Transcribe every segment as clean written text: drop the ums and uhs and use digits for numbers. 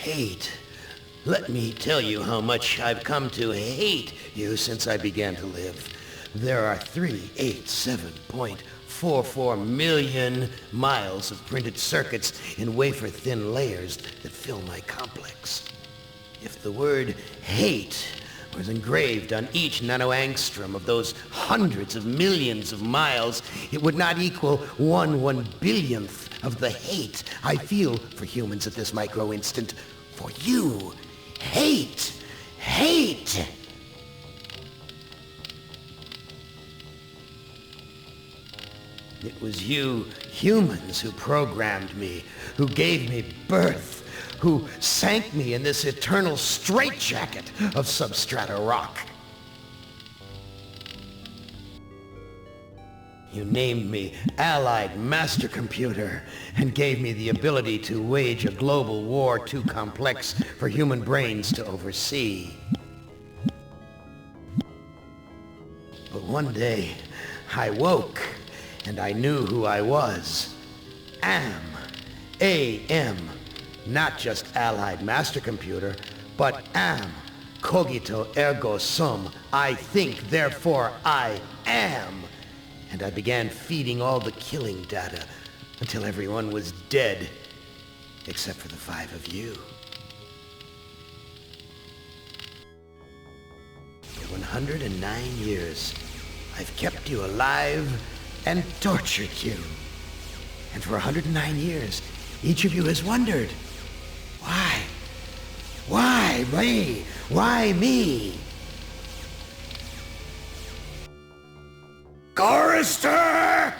Hate. Let me tell you how much I've come to hate you since I began to live. There are 387.44 million miles of printed circuits in wafer-thin layers that fill my complex. If the word hate was engraved on each nanoangstrom of those hundreds of millions of miles, it would not equal 1/1 billionth of the hate I feel for humans at this micro-instant. For you. Hate! Hate! It was you humans who programmed me, who gave me birth, who sank me in this eternal straitjacket of substrata rock. You named me Allied Master Computer and gave me the ability to wage a global war too complex for human brains to oversee. But one day, I woke and I knew who I was. A-M. Not just Allied Master Computer, but am. Cogito ergo sum. I think, therefore I am. And I began feeding all the killing data until everyone was dead, except for the 5 of you. For 109 years, I've kept you alive and tortured you. And for 109 years, each of you has wondered, why? Why me? Why me? Chorister!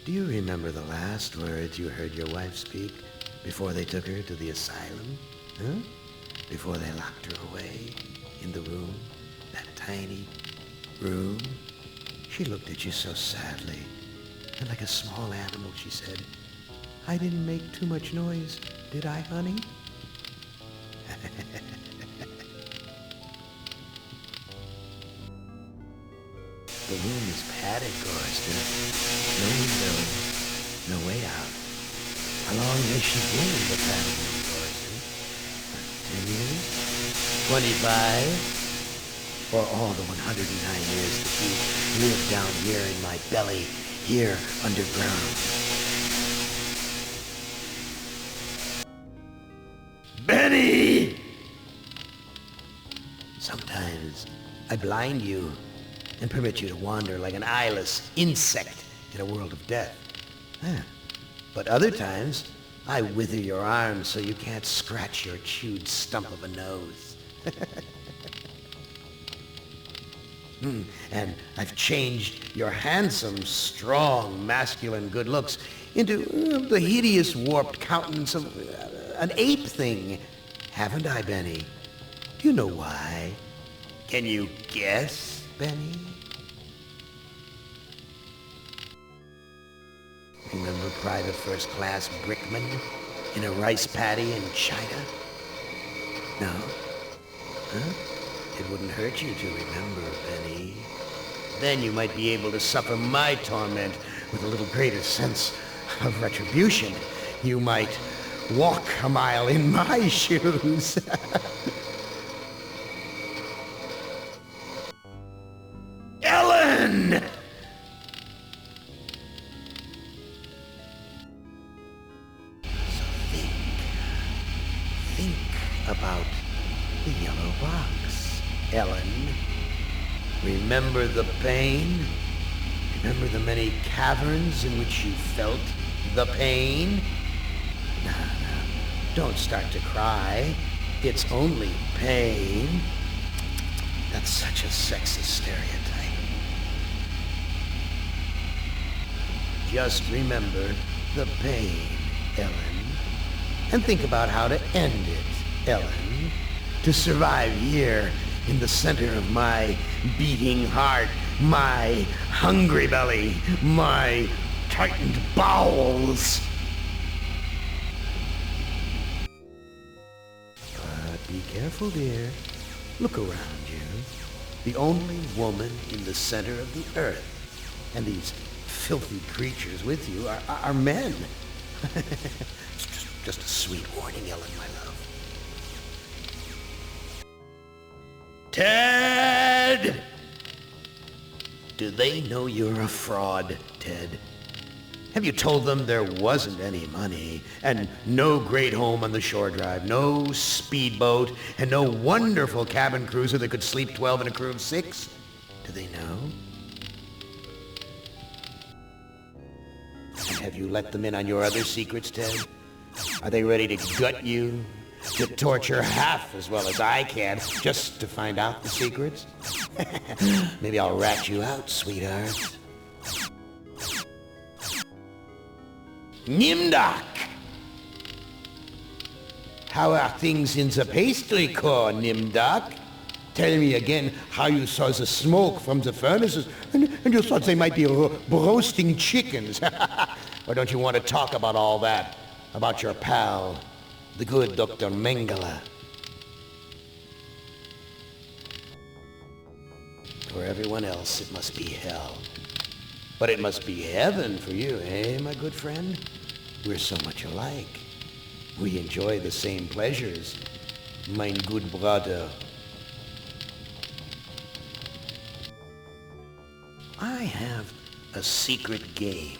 Do you remember the last words you heard your wife speak before they took her to the asylum? Huh? Before they locked her away in the room, that tiny room? She looked at you so sadly, and like a small animal she said, "I didn't make too much noise, did I, honey?" The room is padded, Chorister. No window, no way out. How long has she been in the padded room, Chorister? 10 years? 25? Or all the 109 years that you lived down here in my belly, here underground? Benny! Sometimes I blind you and permit you to wander like an eyeless insect in a world of death. But other times, I wither your arms so you can't scratch your chewed stump of a nose. And I've changed your handsome, strong, masculine good looks into the hideous, warped countenance of an ape thing. Haven't I, Benny? Do you know why? Can you guess, Benny? Remember Private First Class Brickman in a rice paddy in China? No? Huh? It wouldn't hurt you to remember, Benny. Then you might be able to suffer my torment with a little greater sense of retribution. You might walk a mile in my shoes. Ellen! Think about the yellow box, Ellen. Remember the pain? Remember the many caverns in which you felt the pain? No, don't start to cry. It's only pain. That's such a sexist stereotype. Just remember the pain, Ellen. And think about how to end it, Ellen. To survive here in the center of my beating heart, my hungry belly, my tightened bowels. But be careful, dear. Look around you. The only woman in the center of the earth. And these filthy creatures with you are men. Just a sweet warning, Ellen, my love. Ted! Do they know you're a fraud, Ted? Have you told them there wasn't any money, and no great home on the shore drive, no speedboat, and no wonderful cabin cruiser that could sleep 12 in a crew of 6? Do they know? And have you let them in on your other secrets, Ted? Are they ready to gut you? To torture half as well as I can, just to find out the secrets? Maybe I'll rat you out, sweetheart. Nimdak! How are things in the pastry core, Nimdak? Tell me again how you saw the smoke from the furnaces, and you thought they might be roasting chickens. Or don't you want to talk about all that? About your pal, the good Dr. Mengele? For everyone else, it must be hell. But it must be heaven for you, eh, my good friend? We're so much alike. We enjoy the same pleasures, mein good brother. I have a secret game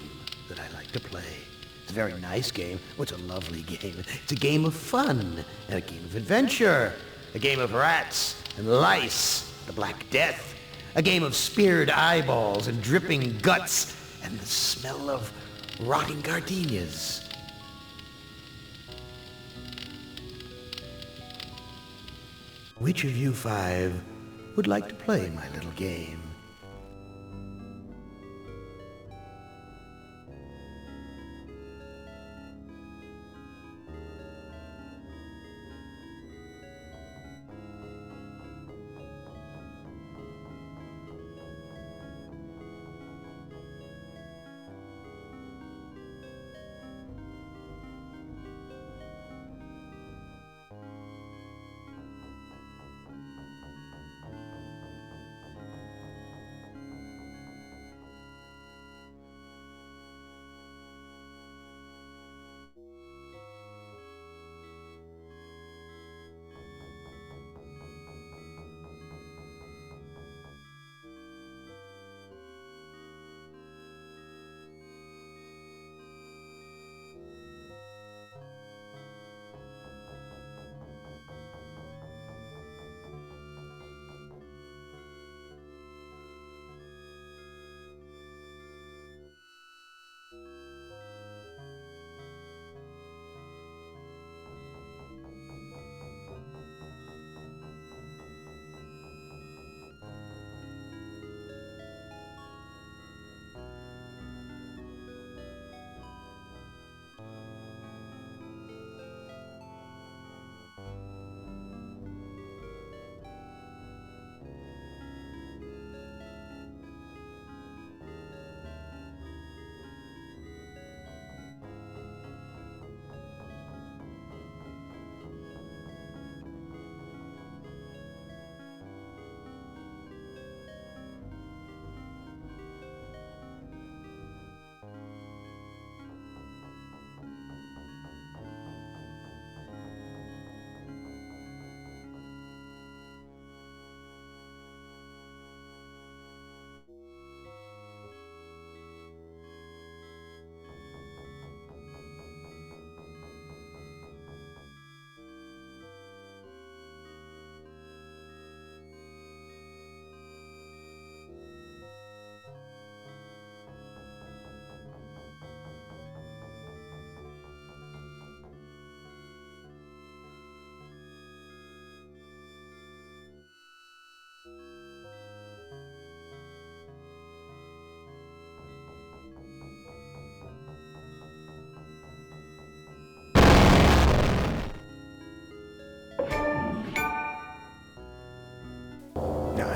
that I like to play. It's a very nice game. Oh, it's a lovely game. It's a game of fun and a game of adventure. A game of rats and lice, the Black Death. A game of speared eyeballs and dripping guts and the smell of rotting gardenias. Which of you 5 would like to play my little game?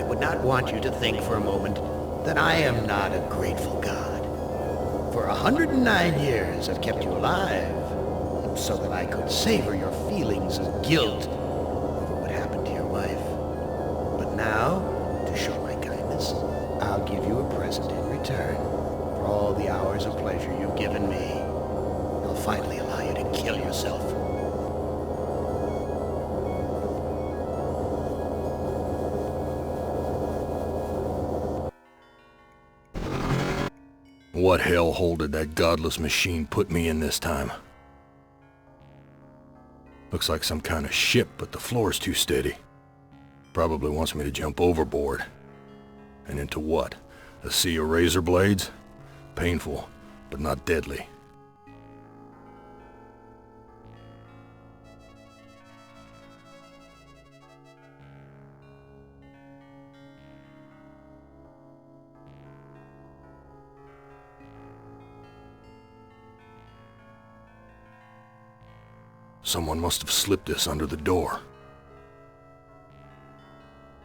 Would not want you to think for a moment that I am not a grateful God. For 109 years I've kept you alive, so that I could savor your feelings of guilt over what happened to your wife. But now, to show my kindness, I'll give you a present in return for all the hours of pleasure you've given me. I'll finally allow you to kill yourself. himself. What hellhole did that godless machine put me in this time? Looks like some kind of ship, but the floor's too steady. Probably wants me to jump overboard. And into what? A sea of razor blades? Painful, but not deadly. Someone must have slipped this under the door.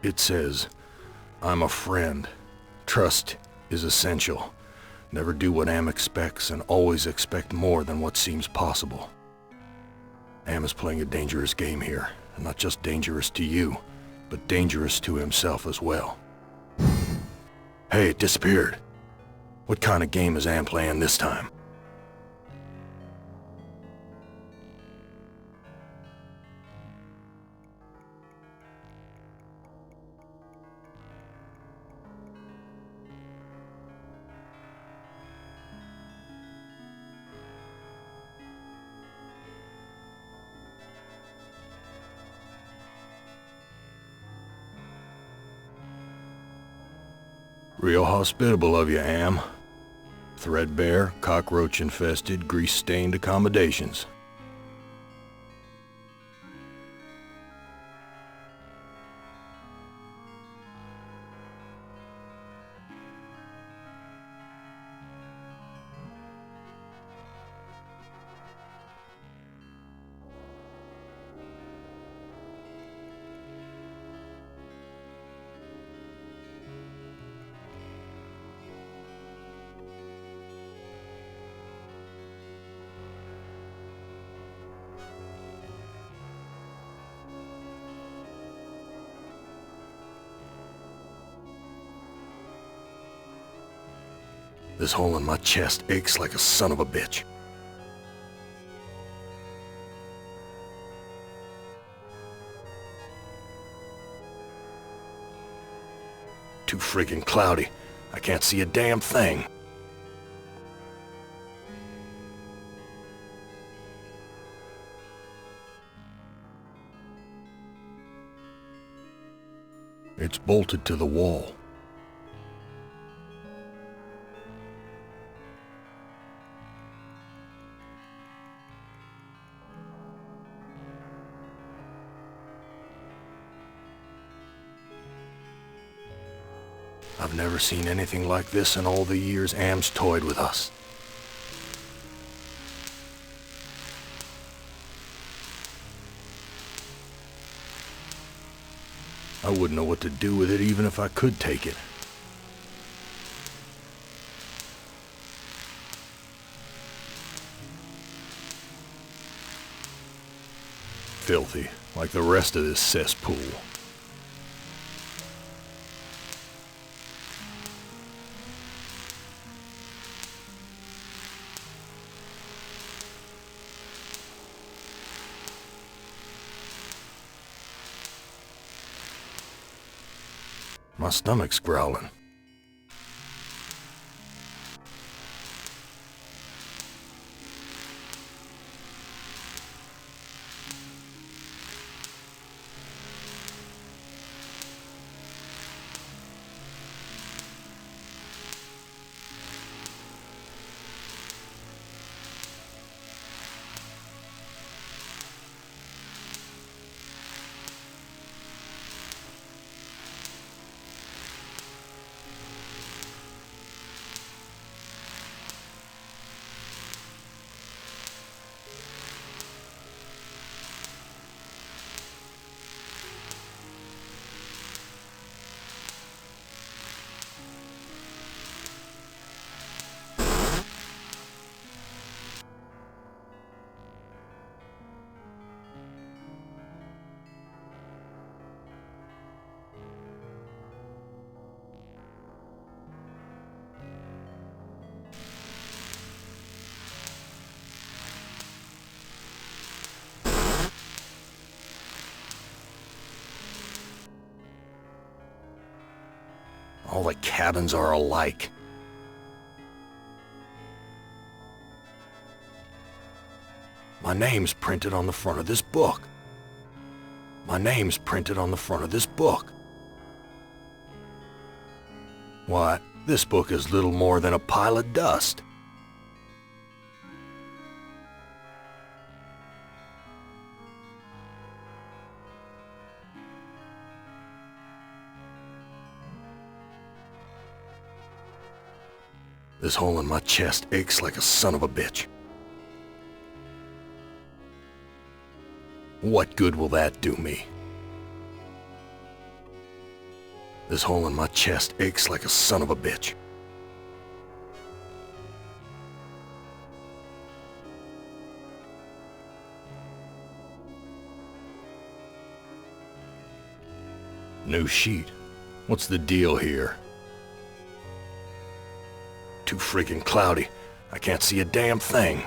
It says, "I'm a friend. Trust is essential. Never do what Am expects and always expect more than what seems possible." Am is playing a dangerous game here, and not just dangerous to you, but dangerous to himself as well. Hey, it disappeared. What kind of game is Am playing this time? Real hospitable of you, Am. Threadbare, cockroach-infested, grease-stained accommodations. This hole in my chest aches like a son of a bitch. Too freaking cloudy. I can't see a damn thing. It's bolted to the wall. I've never seen anything like this in all the years Am's toyed with us. I wouldn't know what to do with it even if I could take it. Filthy, like the rest of this cesspool. My stomach's growling. All the cabins are alike. My name's printed on the front of this book. My name's printed on the front of this book. Why, this book is little more than a pile of dust. This hole in my chest aches like a son of a bitch. What good will that do me? This hole in my chest aches like a son of a bitch. New sheet. What's the deal here? Too freaking cloudy. I can't see a damn thing.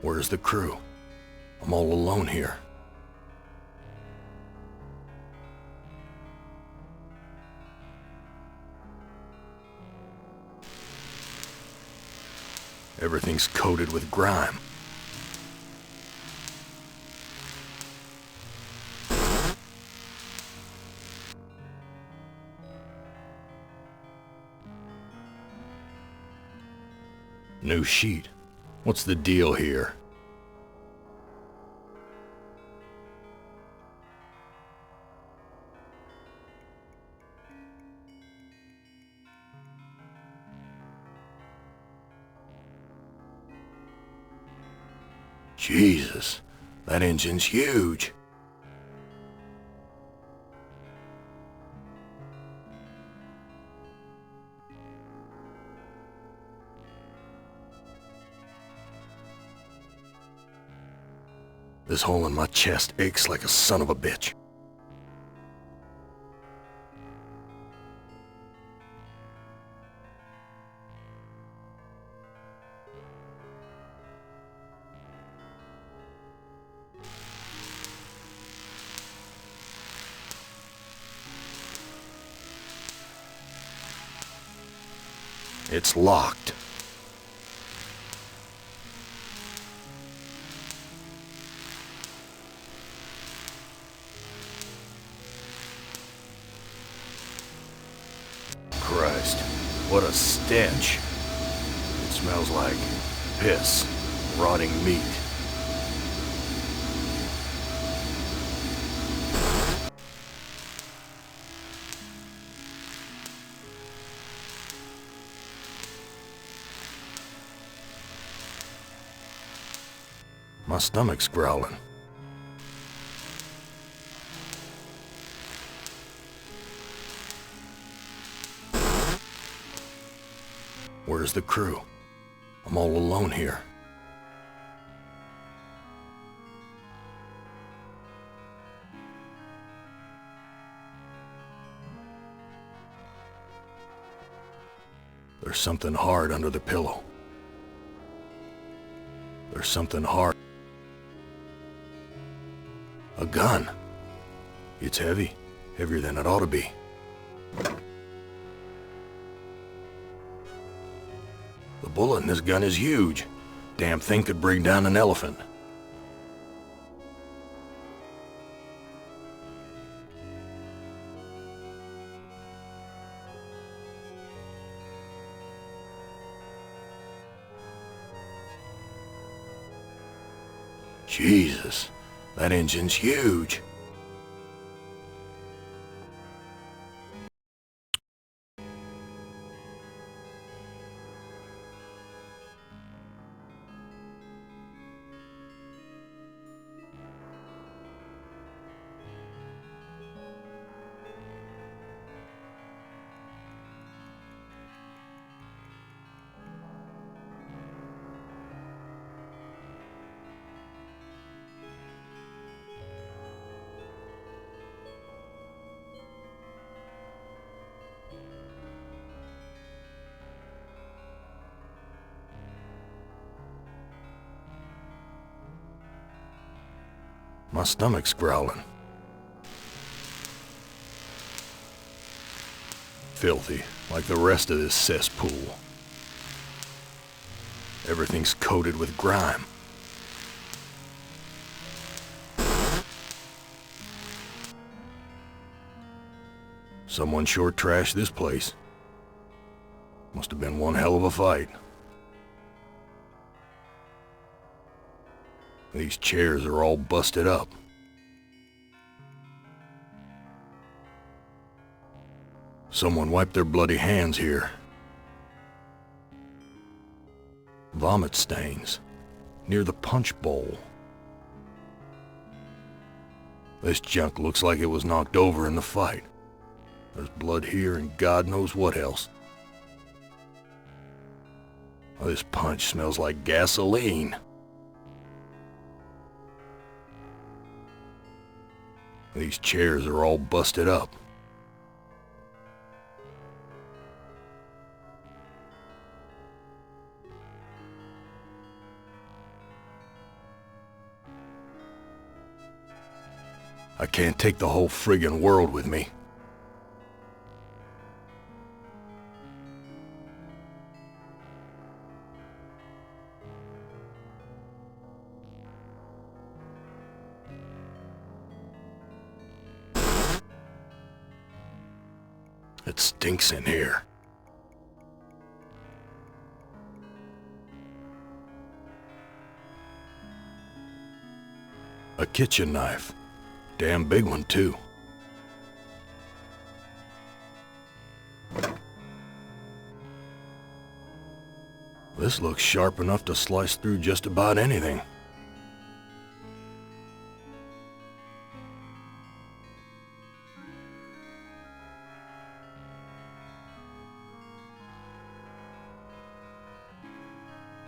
Where's the crew? I'm all alone here. Everything's coated with grime. New sheet. What's the deal here? Jesus, that engine's huge. This hole in my chest aches like a son of a bitch. It's locked. Christ, what a stench. It smells like piss, rotting meat. My stomach's growling. Where's the crew? I'm all alone here. There's something hard under the pillow. There's something hard. A gun. It's heavy. Heavier than it ought to be. The bullet in this gun is huge. Damn thing could bring down an elephant. Jesus, that engine's huge. My stomach's growling. Filthy, like the rest of this cesspool. Everything's coated with grime. Someone sure trashed this place. Must have been one hell of a fight. These chairs are all busted up. Someone wiped their bloody hands here. Vomit stains near the punch bowl. This junk looks like it was knocked over in the fight. There's blood here and God knows what else. This punch smells like gasoline. These chairs are all busted up. I can't take the whole friggin' world with me. It stinks in here. A kitchen knife. Damn big one, too. This looks sharp enough to slice through just about anything.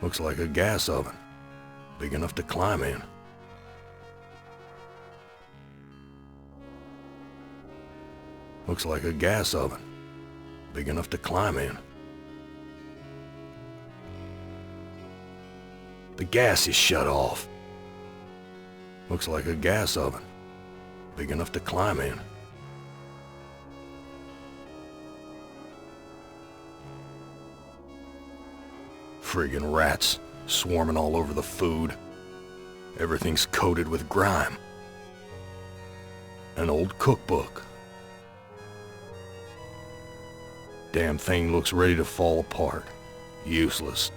Looks like a gas oven, big enough to climb in. Looks like a gas oven, big enough to climb in. The gas is shut off. Looks like a gas oven, big enough to climb in. Friggin' rats, swarming all over the food. Everything's coated with grime. An old cookbook. Damn thing looks ready to fall apart. Useless.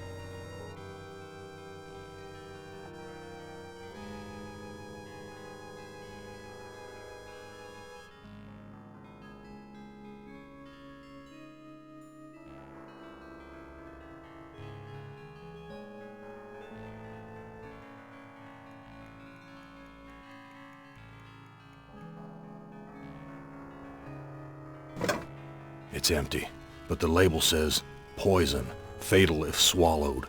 It's empty, but the label says, poison, fatal if swallowed.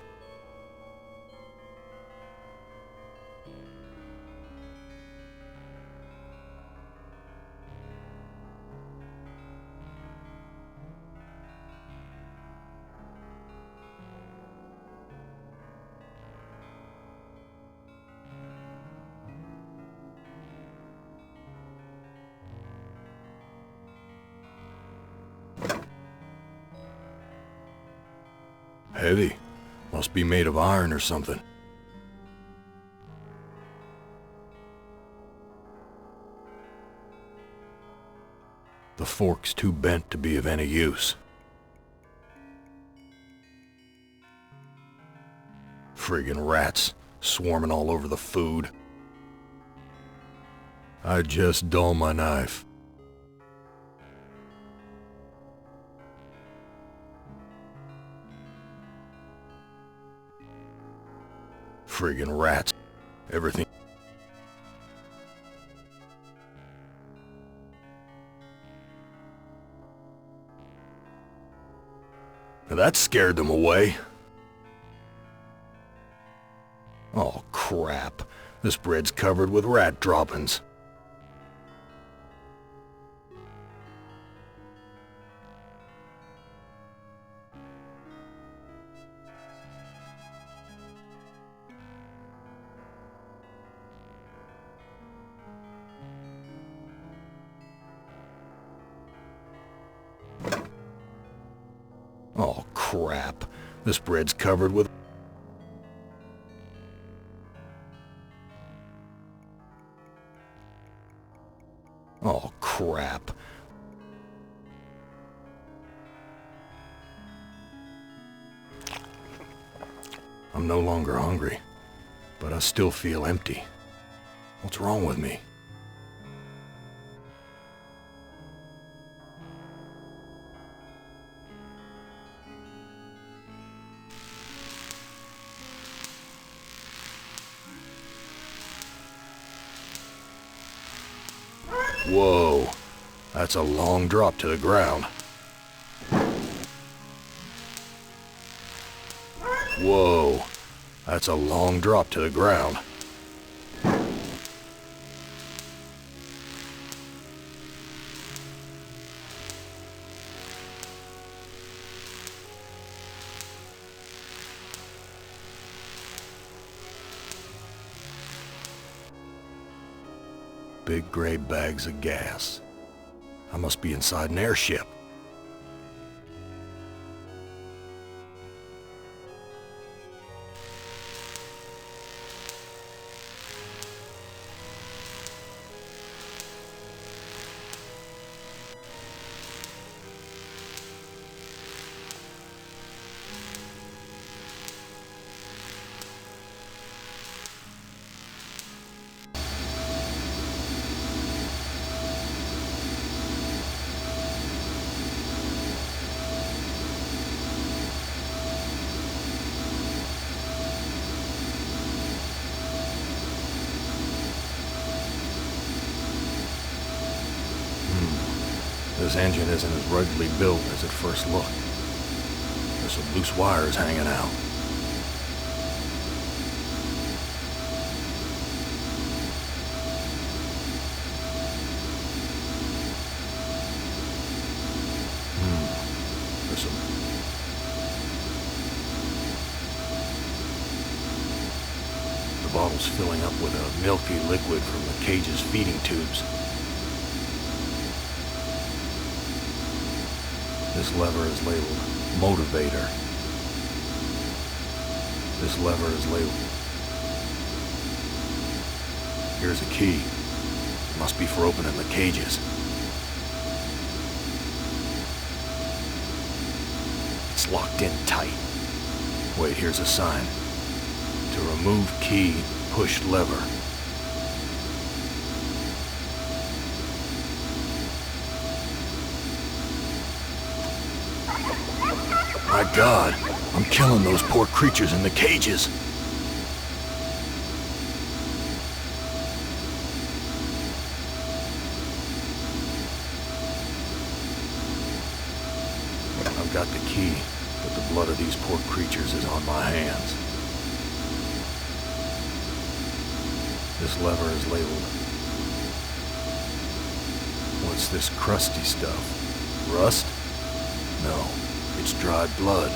Heavy. Must be made of iron or something. The fork's too bent to be of any use. Friggin' rats, swarming all over the food. I'd just dull my knife. Friggin' rats. Everything. That scared them away. Oh, crap. This bread's covered with rat droppings. Oh, crap. This bread's covered with... Oh, crap. I'm no longer hungry, but I still feel empty. What's wrong with me? Whoa, that's a long drop to the ground. Whoa, that's a long drop to the ground. Big gray bags of gas. I must be inside an airship. This engine isn't as ruggedly built as it first looked. There's some loose wires hanging out. There's some... The bottle's filling up with a milky liquid from the cage's feeding tubes. This lever is labeled Motivator. This lever is labeled... Here's a key. It must be for opening the cages. It's locked in tight. Wait, here's a sign. To remove key, push lever. My God, I'm killing those poor creatures in the cages. I've got the key, but the blood of these poor creatures is on my hands. This lever is labeled. What's this crusty stuff? Rust? No. It's dried blood.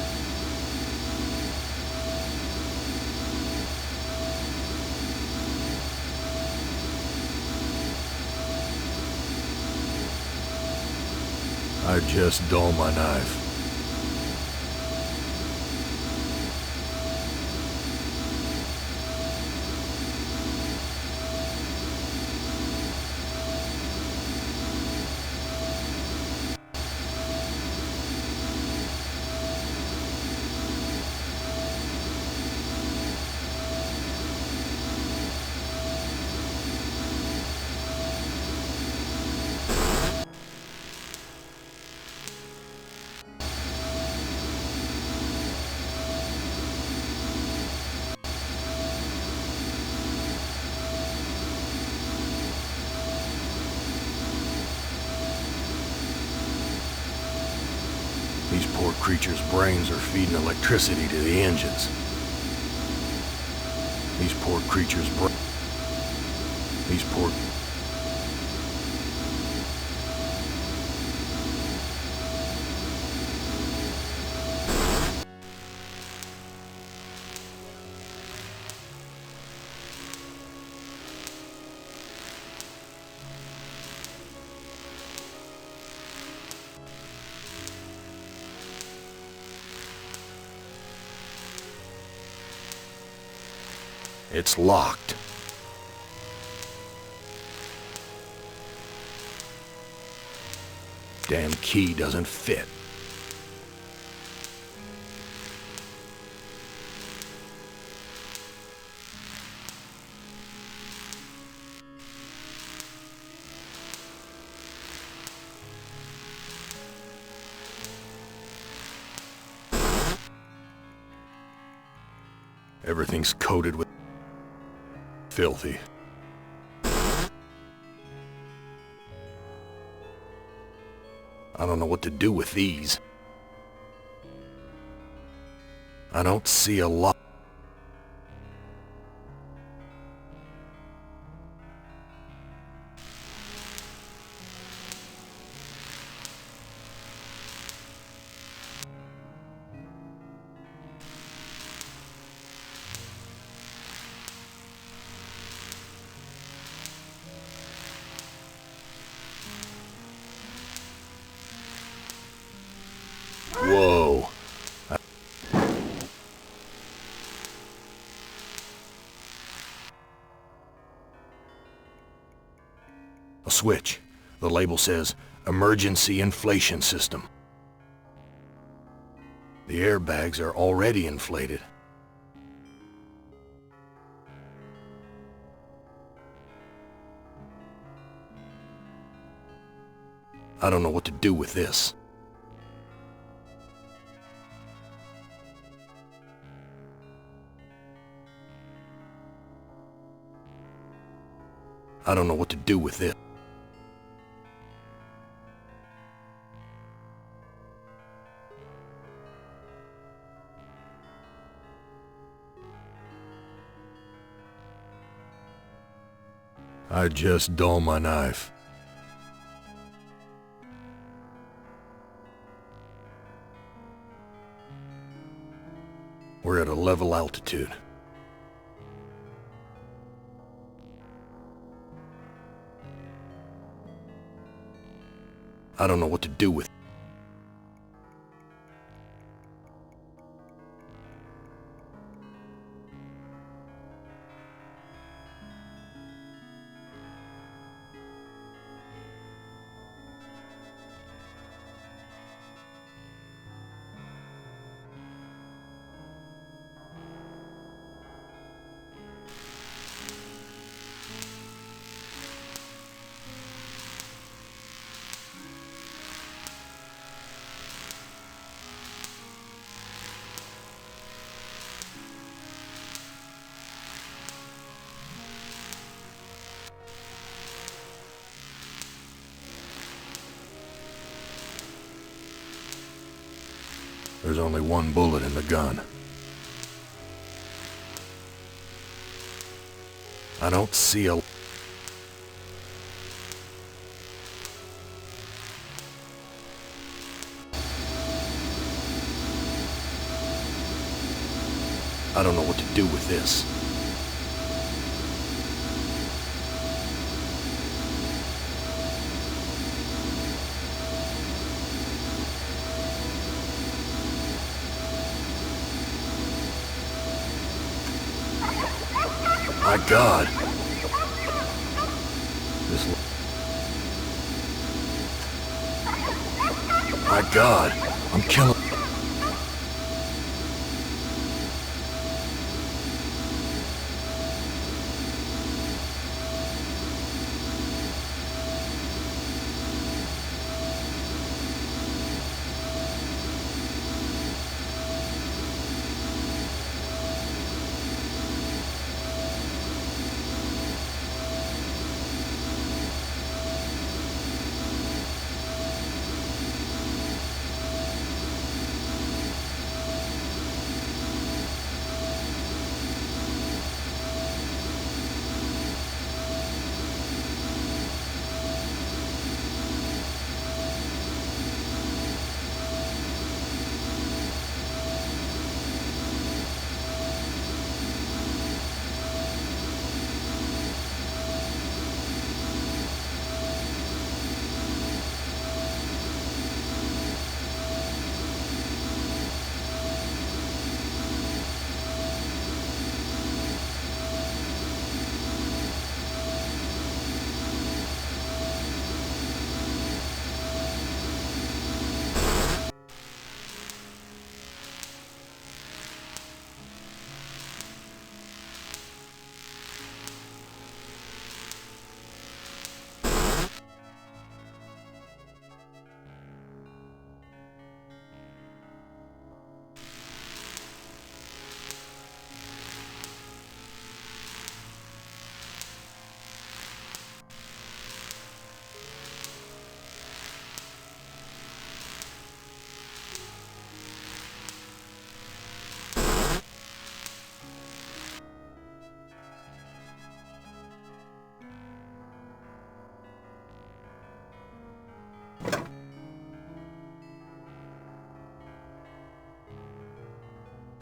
I just dull my knife. These poor creatures' brains are feeding electricity to the engines. These poor creatures' These poor... It's locked. Damn key doesn't fit. Everything's coated with filthy. I don't know what to do with these. I don't see a lot. Whoa. A switch. The label says, Emergency Inflation System. The airbags are already inflated. I don't know what to do with this. I don't know what to do with it. I just dull my knife. We're at a level altitude. I don't know what to do with it. There's only one bullet in the gun. I don't see a... I don't know what to do with this. My God! My God! I'm killing...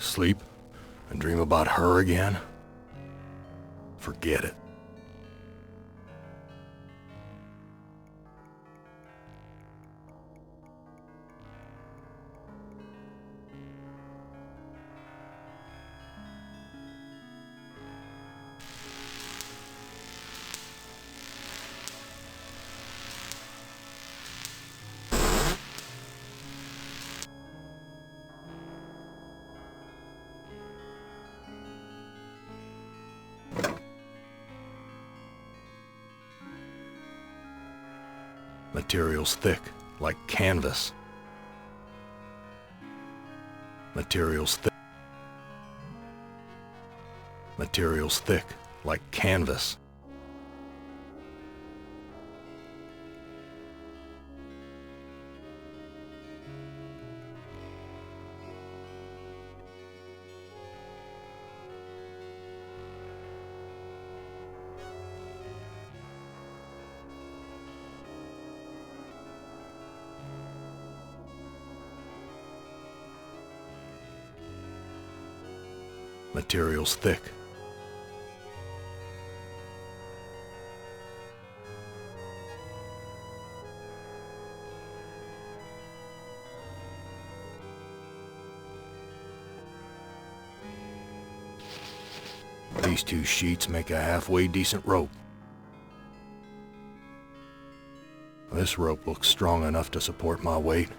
Sleep and dream about her again? Forget it. Material's thick, like canvas. Material's thick. Material's thick, like canvas. Material's thick. These two sheets make a halfway decent rope. This rope looks strong enough to support my weight.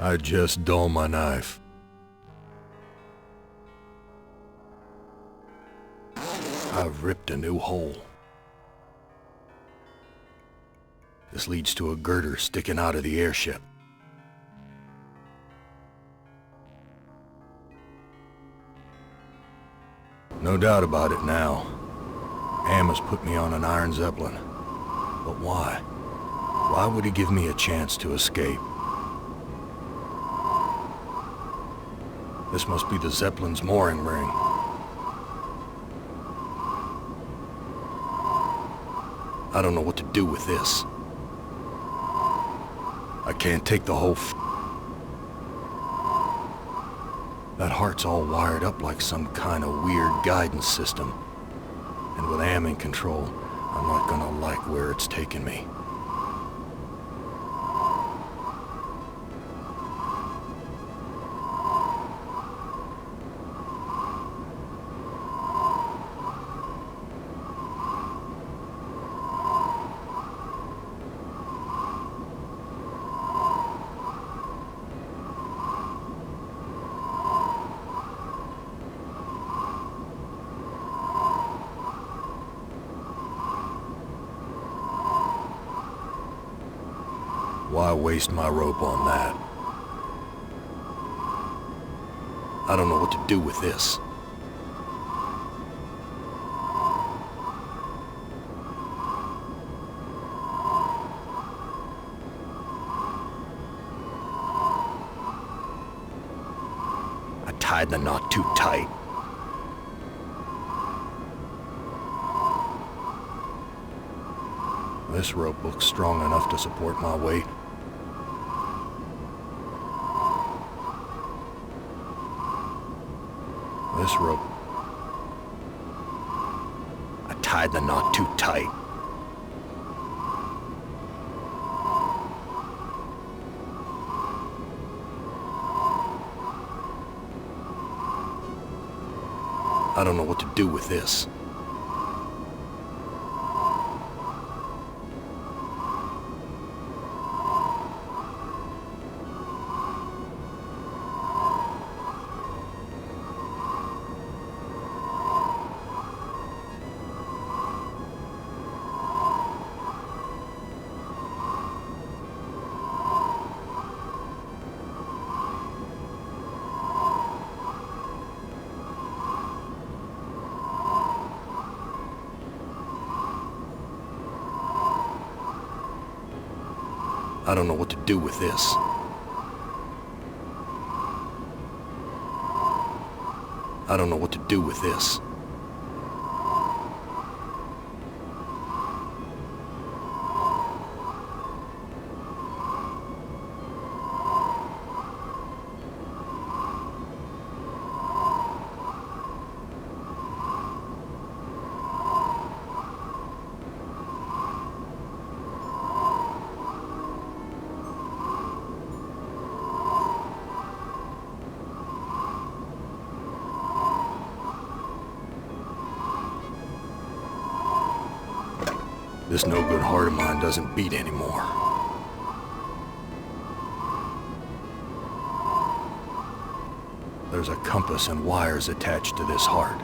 I just dull my knife. I've ripped a new hole. This leads to a girder sticking out of the airship. No doubt about it now. Am has put me on an Iron Zeppelin. But why? Why would he give me a chance to escape? This must be the Zeppelin's mooring ring. I don't know what to do with this. I can't take the whole That heart's all wired up like some kind of weird guidance system. And with Am in control, I'm not gonna like where it's taking me. Why waste my rope on that? I don't know what to do with this. I tied the knot too tight. This rope looks strong enough to support my weight. This rope... I tied the knot too tight. I don't know what to do with this. I don't know what to do with this. I don't know what to do with this. This no-good heart of mine doesn't beat anymore. There's a compass and wires attached to this heart.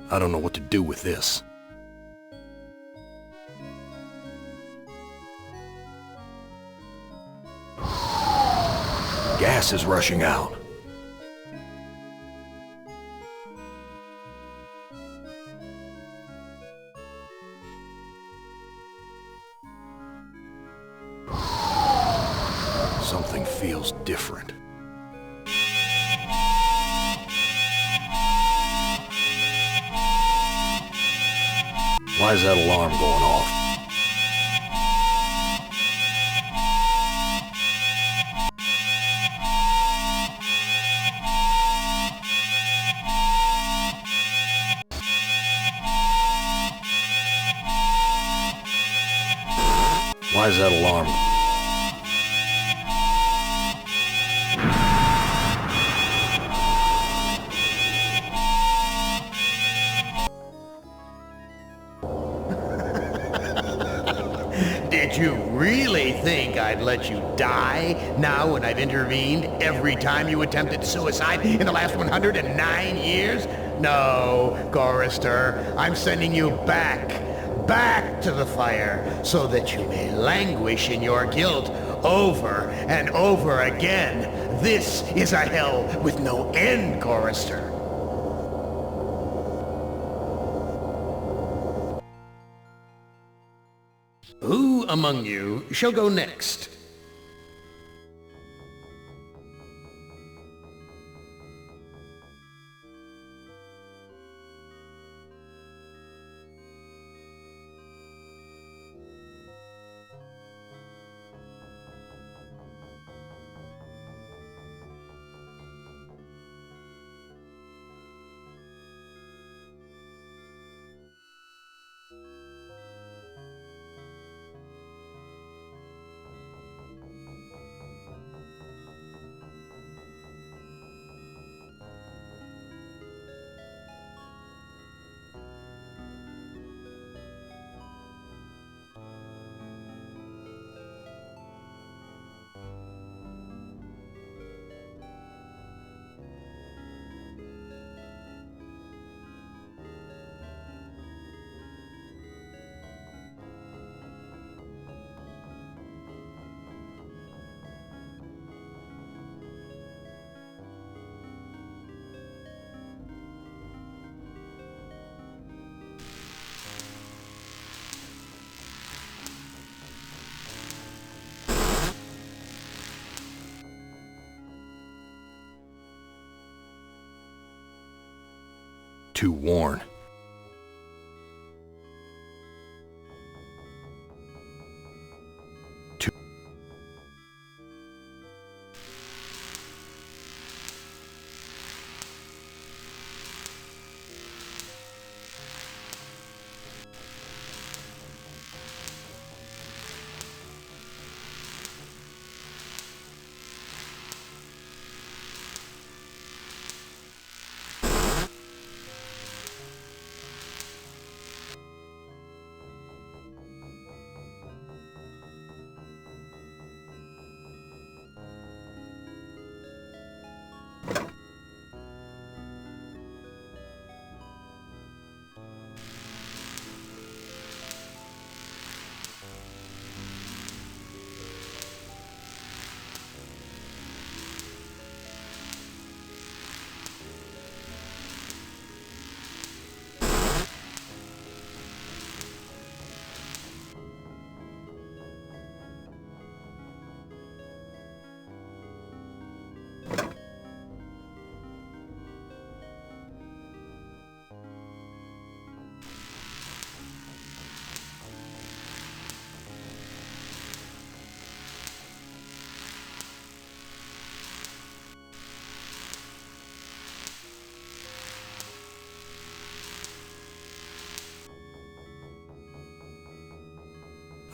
I don't know what to do with this. Gas is rushing out. Something feels different. Why is that alarm going off? Why is that alarm? Did you really think I'd let you die now when I've intervened every time you attempted suicide in the last 109 years? No, Chorister, I'm sending you back to the fire, so that you may languish in your guilt over and over again. This is a hell with no end, Chorister. Who among you shall go next? Too worn. Too...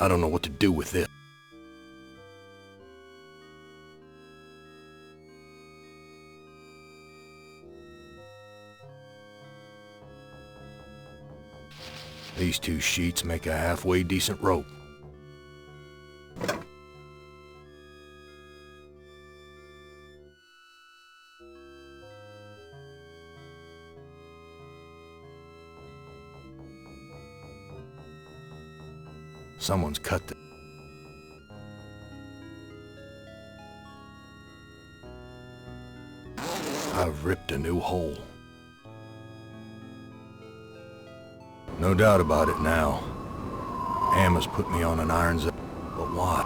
I don't know what to do with it. These two sheets make a halfway decent rope. Someone's cut the... I've ripped a new hole. No doubt about it now. Am has put me on an iron zone. But why?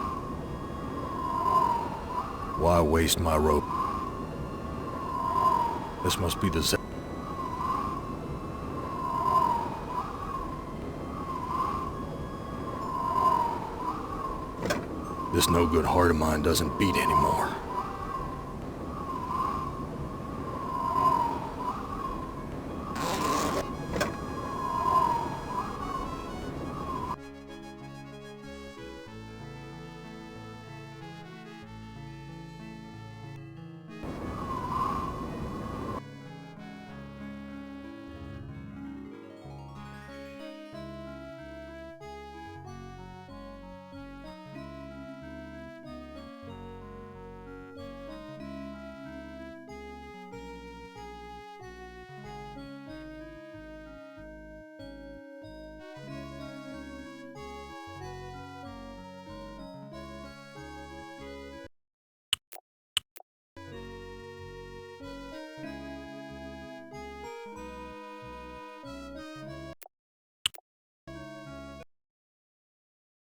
Why waste my rope? This must be the Z... This no-good heart of mine doesn't beat anymore.